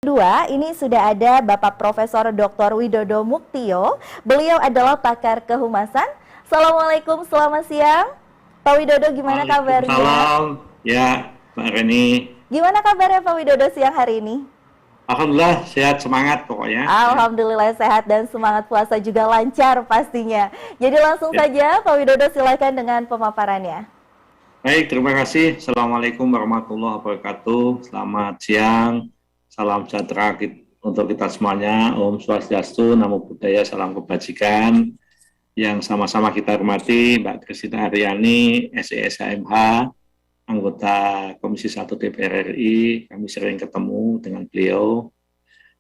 Kedua, ini sudah ada Bapak Profesor Dr. Widodo Muktio. Beliau adalah pakar kehumasan. Assalamualaikum, selamat siang. Pak Widodo, gimana kabarnya? Waalaikumsalam, ya Mbak Reni. Gimana kabarnya Pak Widodo siang hari ini? Alhamdulillah sehat semangat pokoknya. Ya, Alhamdulillah sehat dan semangat puasa juga lancar pastinya. Jadi langsung ya. saja Pak Widodo, silakan dengan pemaparannya. Baik, terima kasih. Assalamualaikum warahmatullahi wabarakatuh. Selamat siang, salam sejahtera untuk kita semuanya. Om Swastiastu, Namo Buddhaya, salam kebajikan. Yang sama-sama kita hormati Mbak Kristina Aryani, SESHMH, anggota Komisi 1 DPR RI. Kami sering ketemu dengan beliau.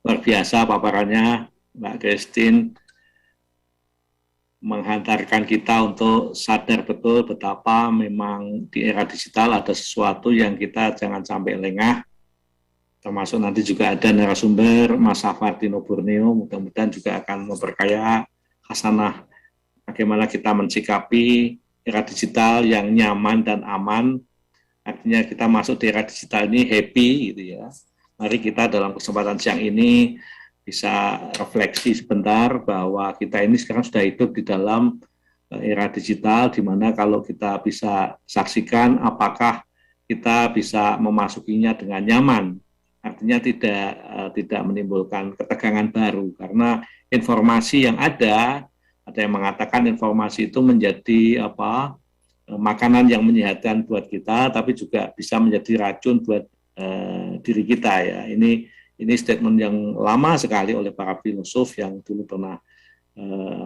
Luar biasa paparannya, Mbak Christine, menghantarkan kita untuk sadar betul betapa memang di era digital ada sesuatu yang kita jangan sampai lengah. Termasuk nanti juga ada narasumber Mas Safartino Borneo, mudah-mudahan juga akan memperkaya khasanah bagaimana kita mensikapi era digital yang nyaman dan aman. Artinya kita masuk di era digital ini happy gitu ya. Mari kita dalam kesempatan siang ini bisa refleksi sebentar bahwa kita ini sekarang sudah hidup di dalam era digital, di mana kalau kita bisa saksikan apakah kita bisa memasukinya dengan nyaman. Artinya tidak menimbulkan ketegangan baru, karena informasi yang ada yang mengatakan informasi itu menjadi makanan yang menyehatkan buat kita, tapi juga bisa menjadi racun buat diri kita ya. Ini statement yang lama sekali oleh para filosof yang dulu pernah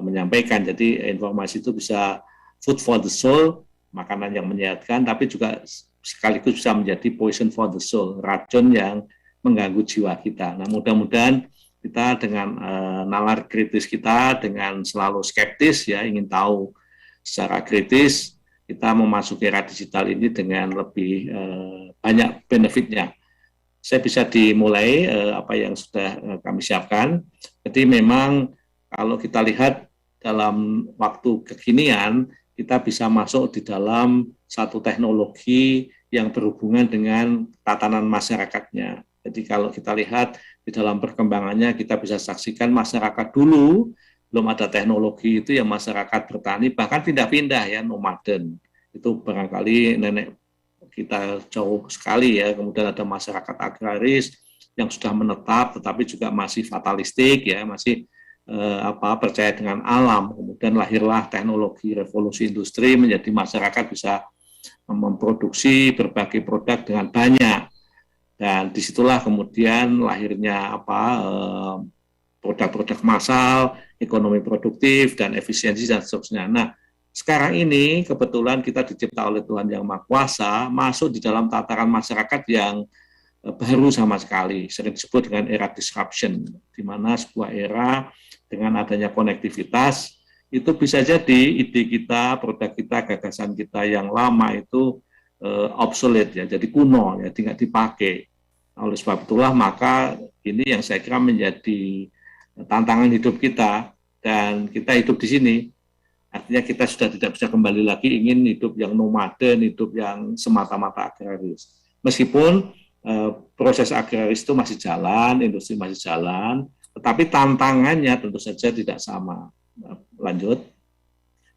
menyampaikan. Jadi informasi itu bisa food for the soul, makanan yang menyehatkan, tapi juga sekaligus bisa menjadi poison for the soul, racun yang mengganggu jiwa kita. Nah, mudah-mudahan kita dengan nalar kritis kita, dengan selalu skeptis ya, ingin tahu secara kritis, kita memasuki era digital ini dengan lebih banyak benefitnya. Saya bisa dimulai apa yang sudah kami siapkan. Jadi memang kalau kita lihat dalam waktu kekinian, kita bisa masuk di dalam satu teknologi yang berhubungan dengan tatanan masyarakatnya. Jadi kalau kita lihat di dalam perkembangannya, kita bisa saksikan masyarakat dulu, belum ada teknologi itu yang masyarakat bertani, bahkan pindah-pindah ya, nomaden. Itu barangkali nenek kita jauh sekali ya. Kemudian ada masyarakat agraris yang sudah menetap tetapi juga masih fatalistik ya, masih percaya dengan alam. Kemudian lahirlah teknologi revolusi industri, menjadi masyarakat bisa memproduksi berbagai produk dengan banyak, dan disitulah kemudian lahirnya produk-produk massal, ekonomi produktif dan efisiensi dan seterusnya. Nah, sekarang ini kebetulan kita dicipta oleh Tuhan Yang Maha Kuasa masuk di dalam tataran masyarakat yang baru sama sekali, sering disebut dengan era disruption, di mana sebuah era dengan adanya konektivitas itu bisa jadi ide kita, produk kita, gagasan kita yang lama itu obsolete ya, jadi kuno ya, tidak dipakai. Nah, oleh sebab itulah maka ini yang saya kira menjadi tantangan hidup kita, dan kita hidup di sini. Artinya kita sudah tidak bisa kembali lagi ingin hidup yang nomaden, hidup yang semata-mata agraris. Meskipun proses agraris itu masih jalan, industri masih jalan, tetapi tantangannya tentu saja tidak sama. Lanjut.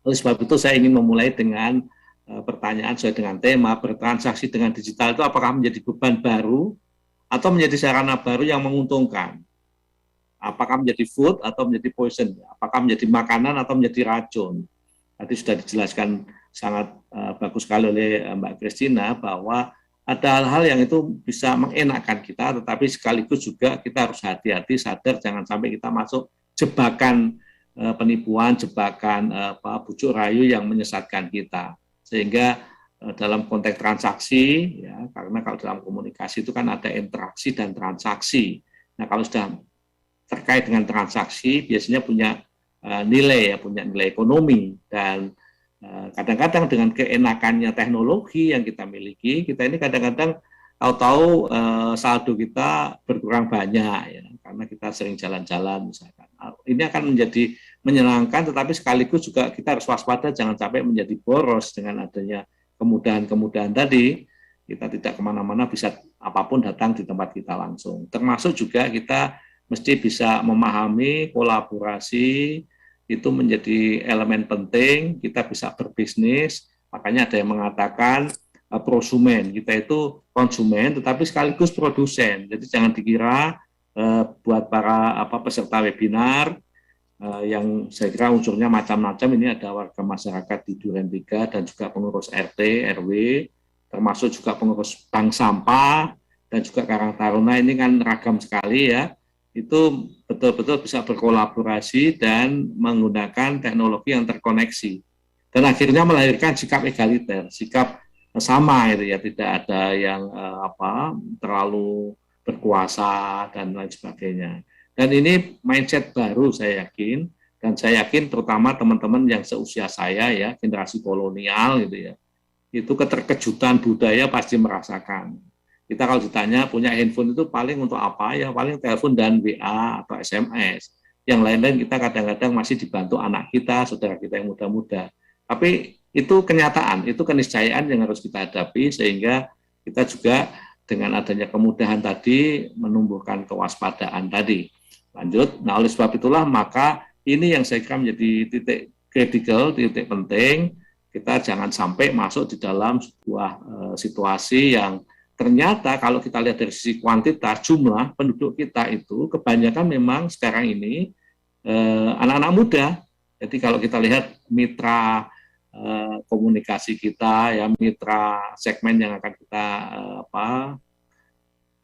Oleh sebab itu saya ingin memulai dengan pertanyaan sesuai dengan tema, bertransaksi dengan digital itu apakah menjadi beban baru atau menjadi sarana baru yang menguntungkan? Apakah menjadi food atau menjadi poison? Apakah menjadi makanan atau menjadi racun? Tadi sudah dijelaskan sangat bagus sekali oleh Mbak Christina bahwa ada hal-hal yang itu bisa mengenakkan kita, tetapi sekaligus juga kita harus hati-hati, sadar jangan sampai kita masuk jebakan penipuan, jebakan bujuk rayu yang menyesatkan kita. Sehingga dalam konteks transaksi, ya, karena kalau dalam komunikasi itu kan ada interaksi dan transaksi. Nah, kalau sudah terkait dengan transaksi biasanya punya nilai ya, punya nilai ekonomi, dan kadang-kadang dengan keenakannya teknologi yang kita miliki, kita ini kadang-kadang tahu-tahu saldo kita berkurang banyak ya, karena kita sering jalan-jalan misalkan. Ini akan menjadi menyenangkan, tetapi sekaligus juga kita harus waspada jangan sampai menjadi boros dengan adanya kemudahan-kemudahan tadi kita tidak kemana-mana, bisa apapun datang di tempat kita langsung. Termasuk juga kita mesti bisa memahami kolaborasi, itu menjadi elemen penting, kita bisa berbisnis, makanya ada yang mengatakan prosumen, kita itu konsumen tetapi sekaligus produsen, jadi jangan dikira buat para peserta webinar yang saya kira unsurnya macam-macam, ini ada warga masyarakat di Duren 3 dan juga pengurus RT, RW, termasuk juga pengurus bank sampah dan juga Karang Taruna, ini kan ragam sekali ya, itu betul-betul bisa berkolaborasi dan menggunakan teknologi yang terkoneksi dan akhirnya melahirkan sikap egaliter, sikap sama itu ya, tidak ada yang terlalu berkuasa dan lain sebagainya. Dan ini mindset baru saya yakin, dan saya yakin terutama teman-teman yang seusia saya ya, generasi kolonial gitu ya, itu keterkejutan budaya pasti merasakan. Kita kalau ditanya punya handphone itu paling untuk apa ya, paling telepon dan WA atau SMS. Yang lain-lain kita kadang-kadang masih dibantu anak kita, saudara kita yang muda-muda. Tapi itu kenyataan, itu keniscayaan yang harus kita hadapi, sehingga kita juga dengan adanya kemudahan tadi menumbuhkan kewaspadaan tadi. Lanjut, nah oleh sebab itulah maka ini yang saya kira menjadi titik kritikal, titik penting, kita jangan sampai masuk di dalam sebuah situasi yang ternyata kalau kita lihat dari sisi kuantitas, jumlah penduduk kita itu kebanyakan memang sekarang ini anak-anak muda. Jadi kalau kita lihat mitra komunikasi kita, ya mitra segmen yang akan kita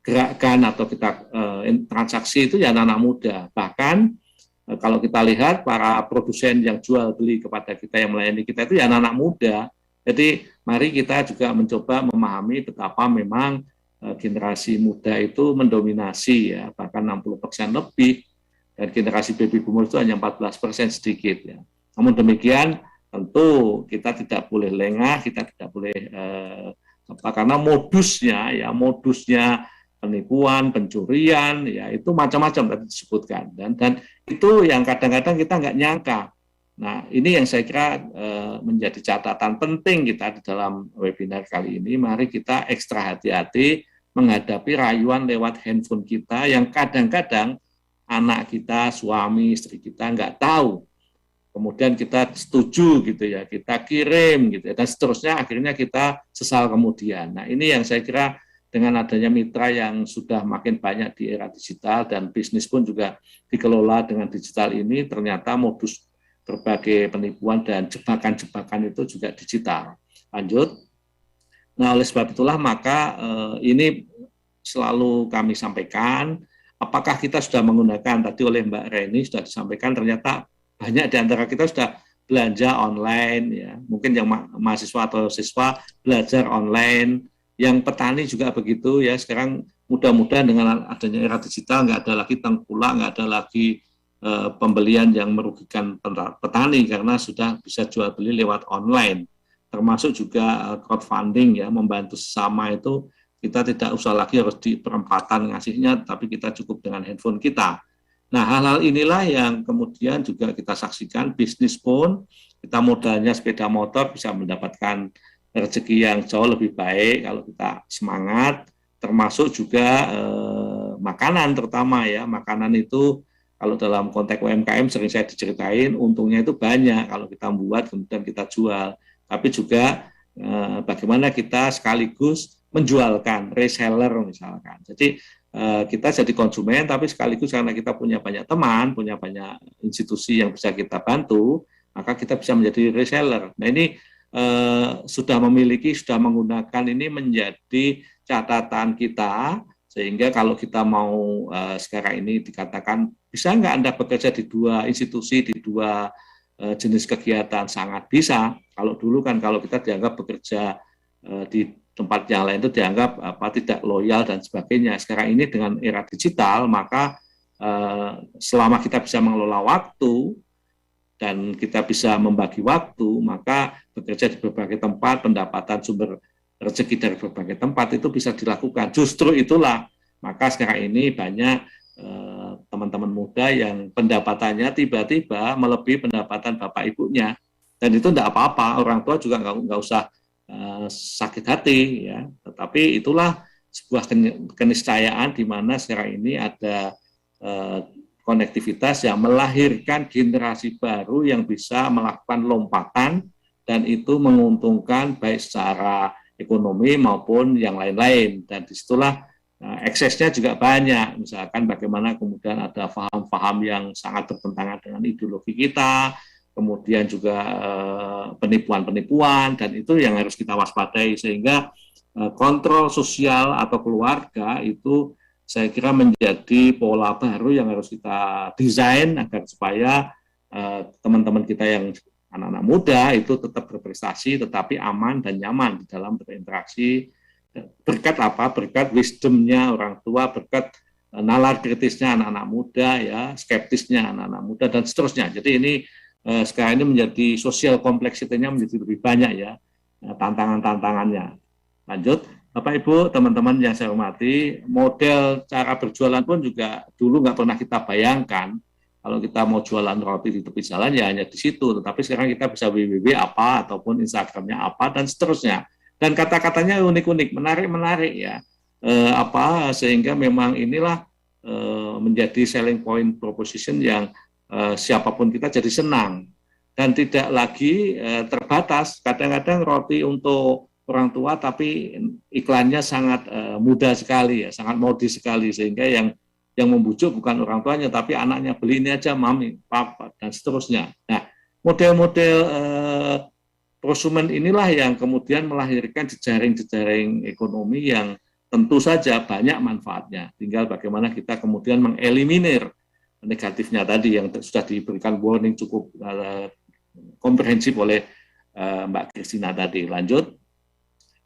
gerakkan atau kita transaksi itu ya anak-anak muda. Bahkan kalau kita lihat para produsen yang jual beli kepada kita, yang melayani kita itu ya anak-anak muda. Jadi mari kita juga mencoba memahami betapa memang generasi muda itu mendominasi ya, bahkan 60% lebih, dan generasi baby boomer itu hanya 14% sedikit ya. Namun demikian tentu kita tidak boleh lengah, kita tidak boleh karena modusnya penipuan, pencurian ya itu macam-macam tadi disebutkan, dan itu yang kadang-kadang kita nggak nyangka. Nah, ini yang saya kira menjadi catatan penting kita di dalam webinar kali ini. Mari kita ekstra hati-hati menghadapi rayuan lewat handphone kita yang kadang-kadang anak kita, suami, istri kita nggak tahu. Kemudian kita setuju gitu ya, kita kirim gitu ya, dan seterusnya akhirnya kita sesal kemudian. Nah, ini yang saya kira dengan adanya mitra yang sudah makin banyak di era digital dan bisnis pun juga dikelola dengan digital ini, ternyata modus berbagai penipuan dan jebakan-jebakan itu juga digital. Lanjut. Nah, oleh sebab itulah maka ini selalu kami sampaikan, apakah kita sudah menggunakan, tadi oleh Mbak Reni sudah disampaikan, ternyata banyak di antara kita sudah belanja online, ya. Mungkin yang mahasiswa atau siswa belajar online, yang petani juga begitu ya. Sekarang mudah-mudahan dengan adanya era digital nggak ada lagi tengkulak, nggak ada lagi pembelian yang merugikan petani karena sudah bisa jual beli lewat online, termasuk juga crowdfunding ya, membantu sesama itu kita tidak usah lagi harus di perempatan ngasihnya, tapi kita cukup dengan handphone kita. Nah, hal-hal inilah yang kemudian juga kita saksikan, bisnis pun kita modalnya sepeda motor bisa mendapatkan rezeki yang jauh lebih baik kalau kita semangat, termasuk juga makanan terutama ya, makanan itu kalau dalam konteks UMKM sering saya diceritain, untungnya itu banyak kalau kita buat kemudian kita jual. Tapi juga bagaimana kita sekaligus menjualkan, reseller misalkan. Jadi kita jadi konsumen, tapi sekaligus karena kita punya banyak teman, punya banyak institusi yang bisa kita bantu, maka kita bisa menjadi reseller. Nah ini sudah menggunakan ini menjadi catatan kita, sehingga kalau kita mau sekarang ini dikatakan, bisa nggak Anda bekerja di dua institusi, di dua jenis kegiatan? Sangat bisa. Kalau dulu kan kalau kita dianggap bekerja di tempat yang lain itu dianggap tidak loyal dan sebagainya. Sekarang ini dengan era digital, maka selama kita bisa mengelola waktu dan kita bisa membagi waktu, maka bekerja di berbagai tempat, pendapatan sumber rezeki dari berbagai tempat itu bisa dilakukan. Justru itulah, maka sekarang ini banyak teman-teman muda yang pendapatannya tiba-tiba melebihi pendapatan bapak ibunya, dan itu tidak apa-apa. Orang tua juga nggak usah sakit hati ya. Tetapi itulah sebuah keniscayaan di mana sekarang ini ada konektivitas yang melahirkan generasi baru yang bisa melakukan lompatan dan itu menguntungkan baik secara ekonomi maupun yang lain-lain. Dan disitulah eksesnya juga banyak, misalkan bagaimana kemudian ada paham-paham yang sangat bertentangan dengan ideologi kita, kemudian juga penipuan-penipuan, dan itu yang harus kita waspadai, sehingga kontrol sosial atau keluarga itu saya kira menjadi pola baru yang harus kita desain agar supaya teman-teman kita yang anak-anak muda itu tetap berprestasi, tetapi aman dan nyaman di dalam berinteraksi. Berkat apa? Berkat wisdomnya orang tua, berkat nalar kritisnya anak-anak muda, ya, skeptisnya anak-anak muda, dan seterusnya. Jadi ini sekarang ini menjadi sosial kompleksitinya menjadi lebih banyak ya, tantangan-tantangannya. Lanjut, Bapak Ibu, teman-teman yang saya hormati, model cara berjualan pun juga dulu nggak pernah kita bayangkan. Kalau kita mau jualan roti di tepi jalan ya hanya di situ, tetapi sekarang kita bisa www apa ataupun Instagramnya apa dan seterusnya. Dan kata-katanya unik-unik, menarik-menarik ya. Sehingga memang inilah menjadi selling point proposition yang siapapun kita jadi senang dan tidak lagi terbatas. Kadang-kadang roti untuk orang tua tapi iklannya sangat mudah sekali ya, sangat modis sekali, sehingga yang membujuk bukan orang tuanya tapi anaknya, beli ini aja mami, papa, dan seterusnya. Nah, model-model prosumen inilah yang kemudian melahirkan jejaring-jejaring ekonomi yang tentu saja banyak manfaatnya. Tinggal bagaimana kita kemudian mengeliminir negatifnya tadi yang sudah diberikan warning cukup komprehensif oleh Mbak Christina tadi. Lanjut.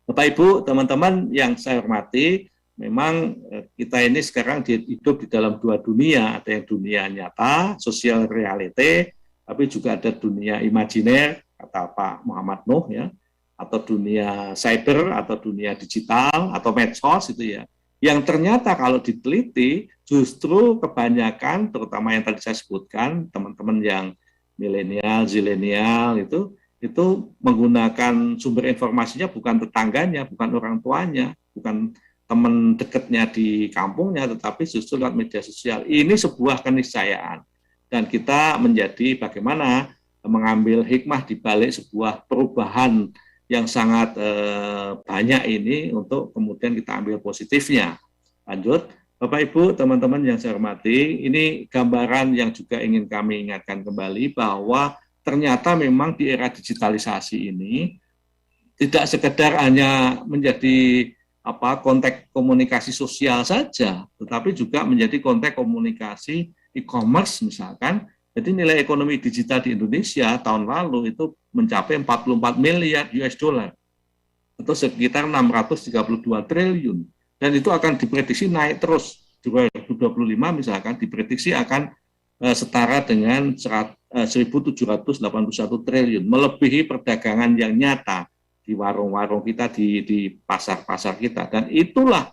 Bapak Ibu, teman-teman yang saya hormati, memang kita ini sekarang hidup di dalam dua dunia, ada yang dunia nyata, social reality, tapi juga ada dunia imajiner, kata Pak Muhammad Nuh ya, atau dunia cyber, atau dunia digital, atau medsos itu ya, yang ternyata kalau diteliti justru kebanyakan, terutama yang tadi saya sebutkan, teman-teman yang milenial, zilenial itu menggunakan sumber informasinya bukan tetangganya, bukan orang tuanya, bukan teman dekatnya di kampungnya, tetapi justru lewat media sosial. Ini sebuah keniscayaan. Dan kita menjadi bagaimana mengambil hikmah di balik sebuah perubahan yang sangat banyak ini untuk kemudian kita ambil positifnya. Lanjut, Bapak Ibu, teman-teman yang saya hormati, ini gambaran yang juga ingin kami ingatkan kembali bahwa ternyata memang di era digitalisasi ini tidak sekedar hanya menjadi konteks komunikasi sosial saja, tetapi juga menjadi konteks komunikasi e-commerce misalkan. Jadi nilai ekonomi digital di Indonesia tahun lalu itu mencapai 44 miliar US dollar atau sekitar 632 triliun, dan itu akan diprediksi naik terus. 2025 misalkan diprediksi akan setara dengan 1.781 triliun, melebihi perdagangan yang nyata di warung-warung kita, di pasar-pasar kita. Dan itulah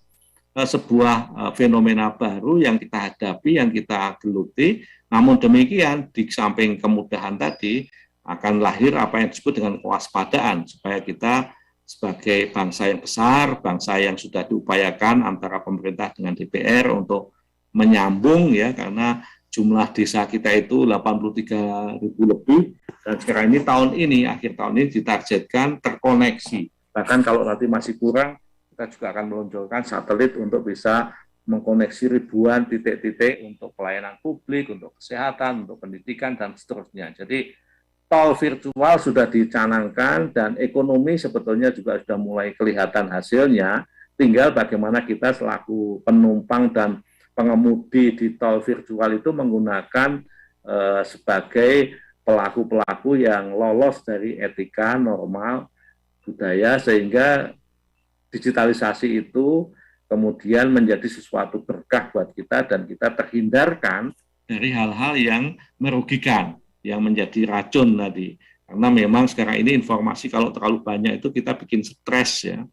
sebuah fenomena baru yang kita hadapi, yang kita geluti. Namun demikian, di samping kemudahan tadi, akan lahir apa yang disebut dengan kewaspadaan, supaya kita sebagai bangsa yang besar, bangsa yang sudah diupayakan antara pemerintah dengan DPR untuk menyambung ya, karena jumlah desa kita itu 83.000 lebih, dan sekarang ini akhir tahun ini ditargetkan terkoneksi. Bahkan kalau nanti masih kurang, kita juga akan meluncurkan satelit untuk bisa mengkoneksi ribuan titik-titik untuk pelayanan publik, untuk kesehatan, untuk pendidikan, dan seterusnya. Jadi tol virtual sudah dicanangkan dan ekonomi sebetulnya juga sudah mulai kelihatan hasilnya, tinggal bagaimana kita selaku penumpang dan pengemudi di tol virtual itu menggunakan sebagai pelaku-pelaku yang lolos dari etika, normal, budaya, sehingga digitalisasi itu kemudian menjadi sesuatu berkah buat kita dan kita terhindarkan dari hal-hal yang merugikan, yang menjadi racun tadi. Karena memang sekarang ini informasi kalau terlalu banyak itu kita bikin stres ya.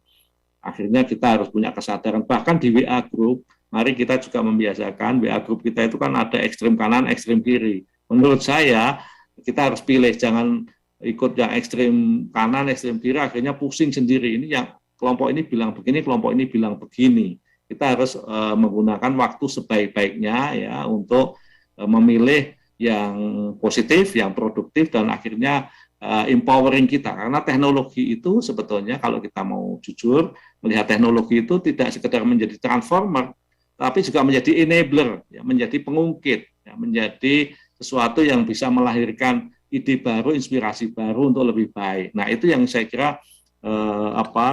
Akhirnya kita harus punya kesadaran. Bahkan di WA Group, mari kita juga membiasakan WA Group kita itu kan ada ekstrem kanan, ekstrem kiri. Menurut saya kita harus pilih, jangan ikut yang ekstrem kanan, ekstrem kiri, akhirnya pusing sendiri. Ini yang kelompok ini bilang begini, kelompok ini bilang begini. Kita harus menggunakan waktu sebaik-baiknya ya untuk memilih yang positif, yang produktif, dan akhirnya empowering kita. Karena teknologi itu sebetulnya kalau kita mau jujur, melihat teknologi itu tidak sekedar menjadi transformer, tapi juga menjadi enabler, ya, menjadi pengungkit, ya, menjadi sesuatu yang bisa melahirkan ide baru, inspirasi baru untuk lebih baik. Nah, itu yang saya kira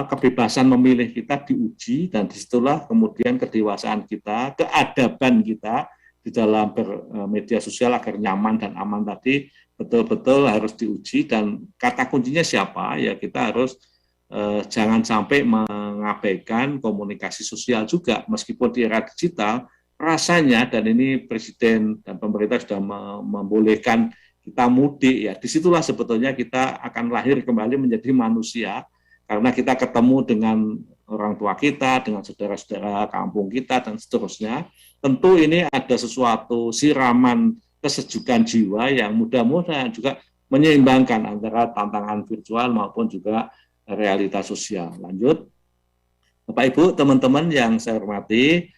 kebebasan memilih kita diuji, dan disitulah kemudian kedewasaan kita, keadaban kita di dalam bermedia sosial agar nyaman dan aman tadi betul-betul harus diuji. Dan kata kuncinya siapa? Ya, kita harus jangan sampai mengabaikan komunikasi sosial juga, meskipun di era digital rasanya, dan ini Presiden dan pemerintah sudah membolehkan kita mudik, ya disitulah sebetulnya kita akan lahir kembali menjadi manusia, karena kita ketemu dengan orang tua kita, dengan saudara-saudara kampung kita, dan seterusnya. Tentu ini ada sesuatu siraman kesejukan jiwa yang mudah-mudahan juga menyeimbangkan antara tantangan virtual maupun juga realitas sosial. Lanjut, Bapak Ibu, teman-teman yang saya hormati,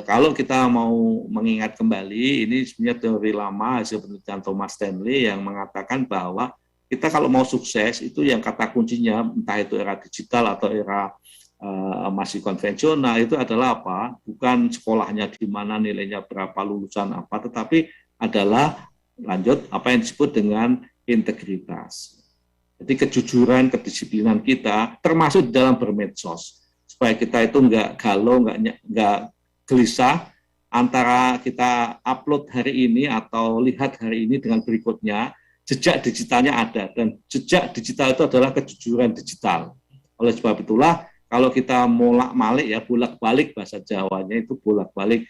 kalau kita mau mengingat kembali, ini sebenarnya teori lama hasil penelitian Thomas Stanley yang mengatakan bahwa kita kalau mau sukses itu yang kata kuncinya, entah itu era digital atau era masih konvensional, itu adalah apa? Bukan sekolahnya di mana, nilainya berapa, lulusan apa, tetapi adalah lanjut apa yang disebut dengan integritas. Jadi kejujuran, kedisiplinan kita, termasuk di dalam bermedsos, supaya kita itu nggak galau, nggak gelisah antara kita upload hari ini atau lihat hari ini dengan berikutnya. Jejak digitalnya ada, dan jejak digital itu adalah kejujuran digital. Oleh sebab itulah, kalau kita molak-malik, ya bolak-balik bahasa Jawanya itu bolak-balik,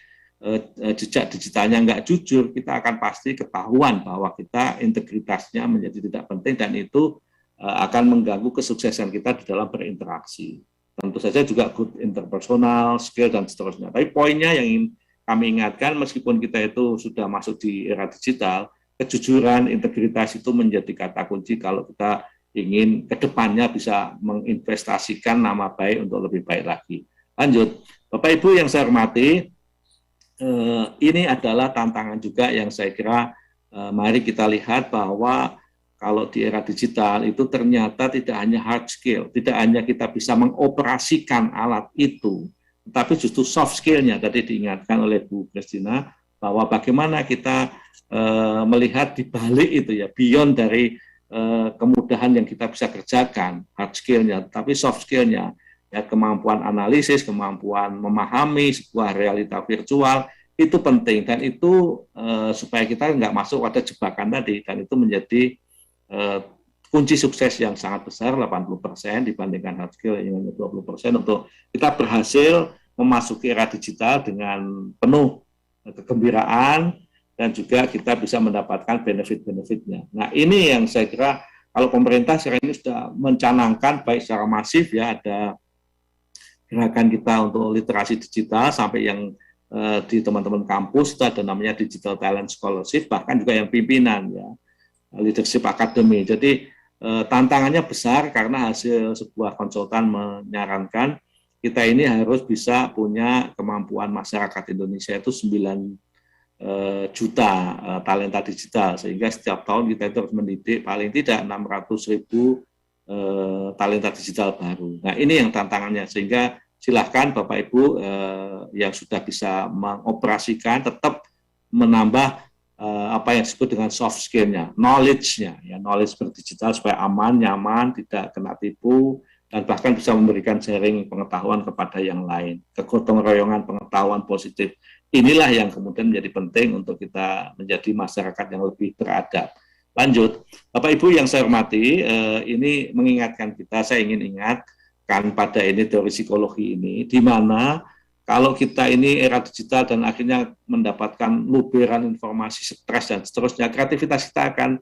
jejak digitalnya nggak jujur, kita akan pasti ketahuan bahwa kita integritasnya menjadi tidak penting, dan itu akan mengganggu kesuksesan kita di dalam berinteraksi. Tentu saja juga good interpersonal, skill, dan seterusnya. Tapi poinnya yang ingin kami ingatkan, meskipun kita itu sudah masuk di era digital, kejujuran, integritas itu menjadi kata kunci kalau kita ingin ke depannya bisa menginvestasikan nama baik untuk lebih baik lagi. Lanjut, Bapak Ibu yang saya hormati, ini adalah tantangan juga yang saya kira mari kita lihat bahwa kalau di era digital itu ternyata tidak hanya hard skill, tidak hanya kita bisa mengoperasikan alat itu, tetapi justru soft skill-nya tadi diingatkan oleh Bu Christina, bahwa bagaimana kita melihat di balik itu, ya beyond dari kemudahan yang kita bisa kerjakan, hard skill-nya, tapi soft skill-nya, ya kemampuan analisis, kemampuan memahami sebuah realita virtual, itu penting, dan itu supaya kita nggak masuk pada jebakan tadi, dan itu menjadi kunci sukses yang sangat besar, 80% dibandingkan hard skill yang 20%, untuk kita berhasil memasuki era digital dengan penuh kegembiraan, dan juga kita bisa mendapatkan benefit-benefitnya. Nah, ini yang saya kira kalau pemerintah sekarang ini sudah mencanangkan baik secara masif, ya ada gerakan kita untuk literasi digital, sampai yang di teman-teman kampus itu ada namanya Digital Talent Scholarship, bahkan juga yang pimpinan, ya Leadership Academy. Jadi tantangannya besar karena hasil sebuah konsultan menyarankan kita ini harus bisa punya kemampuan masyarakat Indonesia itu 9 juta talenta digital, sehingga setiap tahun kita itu harus mendidik paling tidak 600.000 talenta digital baru. Nah, ini yang tantangannya, sehingga silahkan Bapak Ibu yang sudah bisa mengoperasikan tetap menambah apa yang disebut dengan soft skill-nya, knowledge-nya, ya knowledge berdigital supaya aman, nyaman, tidak kena tipu, dan bahkan bisa memberikan sharing pengetahuan kepada yang lain, kegotong royongan pengetahuan positif. Inilah yang kemudian menjadi penting untuk kita menjadi masyarakat yang lebih beradab. Lanjut, Bapak Ibu yang saya hormati, ini mengingatkan kita, saya ingin ingatkan pada ini teori psikologi ini, di mana kalau kita ini era digital dan akhirnya mendapatkan luberan informasi, stres, dan seterusnya, kreativitas kita akan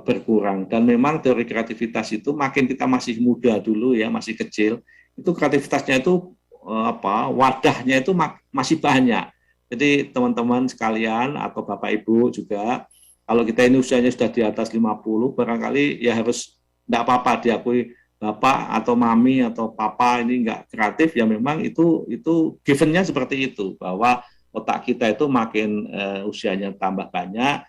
berkurang. Dan memang teori kreativitas itu makin kita masih muda dulu, ya masih kecil, itu kreativitasnya itu wadahnya itu masih banyak. Jadi teman-teman sekalian atau Bapak Ibu juga Kalau kita ini usianya sudah di atas 50, barangkali ya harus tidak apa-apa diakui bapak atau mami atau papa ini nggak kreatif, ya memang itu given-nya seperti itu, bahwa otak kita itu makin usianya tambah banyak,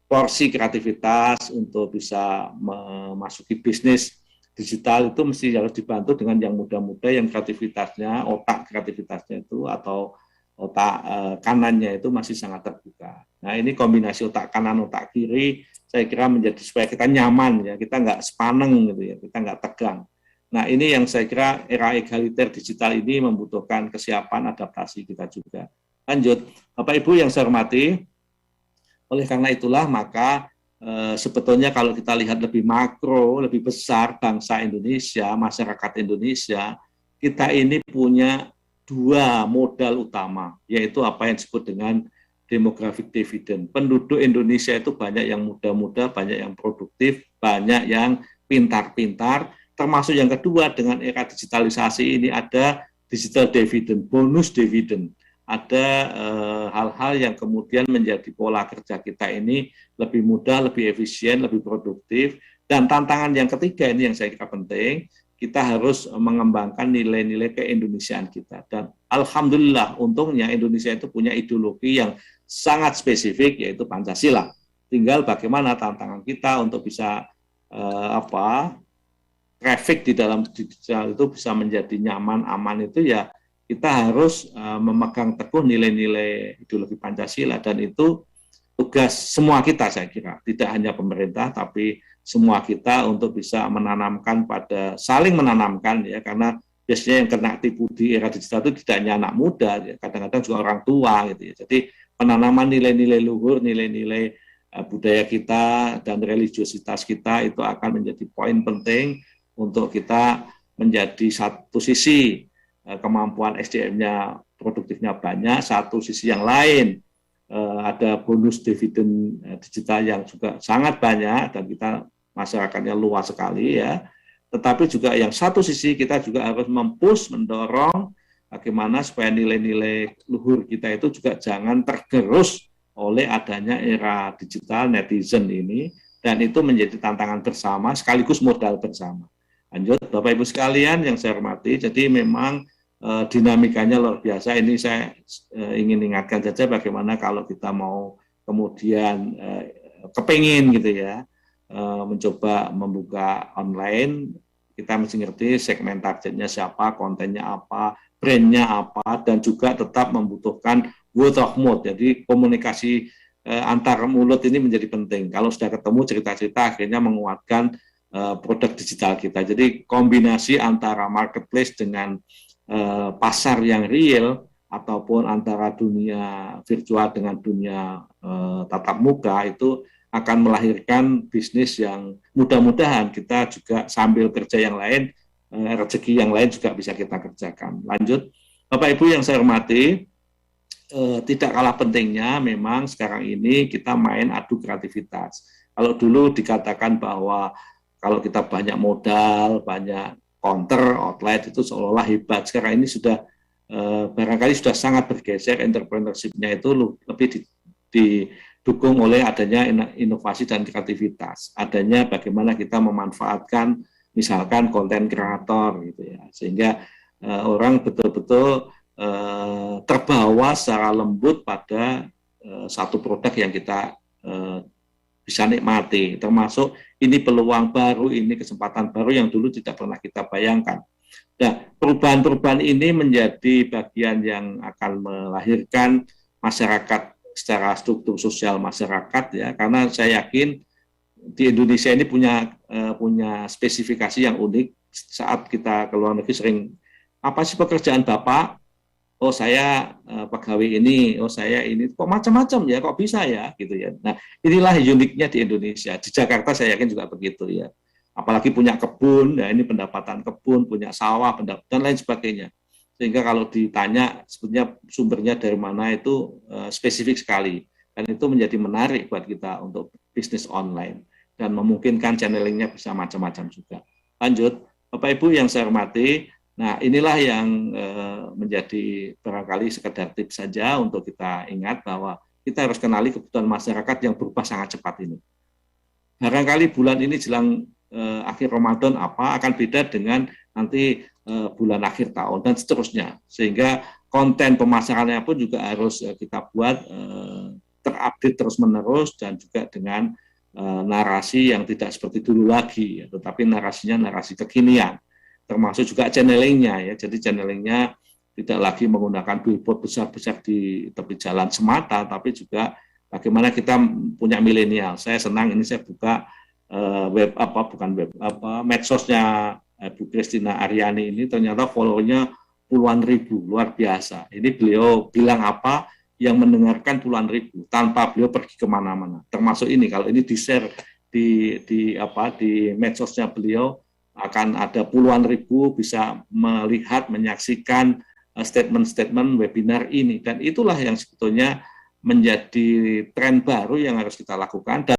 porsi kreativitas untuk bisa memasuki bisnis digital itu mesti harus dibantu dengan yang muda-muda yang kreativitasnya, otak kreativitasnya itu atau otak kanannya itu masih sangat terbuka. Nah ini kombinasi otak kanan, otak kiri, saya kira menjadi supaya kita nyaman ya, kita nggak sepaneng gitu ya, kita nggak tegang. Nah ini yang saya kira era egaliter digital ini membutuhkan kesiapan adaptasi kita juga. Lanjut, Bapak Ibu yang saya hormati, oleh karena itulah maka sebetulnya kalau kita lihat lebih makro, lebih besar bangsa Indonesia, masyarakat Indonesia, kita ini punya dua modal utama, yaitu apa yang disebut dengan demographic dividend. Penduduk Indonesia itu banyak yang muda-muda, banyak yang produktif, banyak yang pintar-pintar, termasuk yang kedua dengan era digitalisasi ini ada digital dividend, bonus dividend. Ada hal-hal yang kemudian menjadi pola kerja kita ini lebih mudah, lebih efisien, lebih produktif. Dan tantangan yang ketiga ini yang saya kira penting, kita harus mengembangkan nilai-nilai keindonesiaan kita. Dan alhamdulillah, untungnya Indonesia itu punya ideologi yang sangat spesifik, yaitu Pancasila. Tinggal bagaimana tantangan kita untuk bisa traffic di dalam digital itu bisa menjadi nyaman, aman, itu ya kita harus memegang teguh nilai-nilai ideologi Pancasila, dan itu tugas semua kita saya kira, tidak hanya pemerintah tapi semua kita untuk bisa menanamkan saling menanamkan ya, karena biasanya yang kena tipu di era digital itu tidak hanya anak muda, ya, kadang-kadang juga orang tua gitu ya. Jadi penanaman nilai-nilai luhur, nilai-nilai budaya kita dan religiositas kita itu akan menjadi poin penting untuk kita menjadi satu sisi kemampuan SDM-nya produktifnya banyak, satu sisi yang lain ada bonus dividen digital yang juga sangat banyak dan kita masyarakatnya luas sekali ya. Tetapi juga yang satu sisi kita juga harus mendorong bagaimana supaya nilai-nilai luhur kita itu juga jangan tergerus oleh adanya era digital netizen ini, dan itu menjadi tantangan bersama sekaligus modal bersama. Lanjut, Bapak Ibu sekalian yang saya hormati, jadi memang dinamikanya luar biasa. Ini saya ingin ingatkan saja bagaimana kalau kita mau kemudian kepingin gitu ya mencoba membuka online, kita mesti ngerti segmen targetnya siapa, kontennya apa, brandnya apa, dan juga tetap membutuhkan word of mouth. Jadi komunikasi antar mulut ini menjadi penting. Kalau sudah ketemu cerita-cerita akhirnya menguatkan produk digital kita. Jadi kombinasi antara marketplace dengan pasar yang real ataupun antara dunia virtual dengan dunia tatap muka itu akan melahirkan bisnis yang mudah-mudahan kita juga sambil kerja yang lain, rezeki yang lain juga bisa kita kerjakan. Lanjut, Bapak Ibu yang saya hormati, tidak kalah pentingnya memang sekarang ini kita main adu kreativitas. Kalau dulu dikatakan bahwa kalau kita banyak modal, banyak counter, outlet itu seolah-olah hebat. Sekarang ini sudah barangkali sudah sangat bergeser, entrepreneurship-nya itu lebih didukung oleh adanya inovasi dan kreativitas. Adanya bagaimana kita memanfaatkan misalkan konten kreator gitu ya, sehingga orang betul-betul terbawa secara lembut pada satu produk yang kita bisa nikmati, termasuk ini peluang baru, ini kesempatan baru yang dulu tidak pernah kita bayangkan. Nah, perubahan-perubahan ini menjadi bagian yang akan melahirkan masyarakat secara struktur sosial masyarakat ya, karena saya yakin di Indonesia ini punya spesifikasi yang unik. Saat kita ke luar negeri sering, apa sih pekerjaan Bapak? Oh saya pegawai ini, oh saya ini, kok macam-macam ya, kok bisa ya, gitu ya. Nah inilah uniknya di Indonesia. Di Jakarta saya yakin juga begitu ya. Apalagi punya kebun, ya ini pendapatan kebun, punya sawah, dan lain sebagainya. Sehingga kalau ditanya sebetulnya sumbernya dari mana itu spesifik sekali. Dan itu menjadi menarik buat kita untuk bisnis online. Dan memungkinkan channelingnya bisa macam-macam juga. Lanjut, Bapak Ibu yang saya hormati, nah inilah yang menjadi barangkali sekedar tips saja untuk kita ingat bahwa kita harus kenali kebutuhan masyarakat yang berubah sangat cepat ini. Barangkali bulan ini jelang akhir Ramadan akan beda dengan nanti bulan akhir tahun dan seterusnya. Sehingga konten pemasarannya pun juga harus kita buat terupdate terus-menerus dan juga dengan narasi yang tidak seperti dulu lagi, ya, tetapi narasinya narasi kekinian, termasuk juga channelingnya ya. Jadi channelingnya tidak lagi menggunakan billboard besar-besar di tepi jalan semata, tapi juga bagaimana kita punya milenial. Saya senang ini saya buka medsosnya Bu Christina Aryani ini, ternyata follow-nya puluhan ribu, luar biasa. Ini beliau bilang apa yang mendengarkan puluhan ribu tanpa beliau pergi kemana-mana. Termasuk ini, kalau ini di-share di medsosnya beliau, akan ada puluhan ribu bisa melihat, menyaksikan statement-statement webinar ini. Dan itulah yang sebetulnya menjadi tren baru yang harus kita lakukan.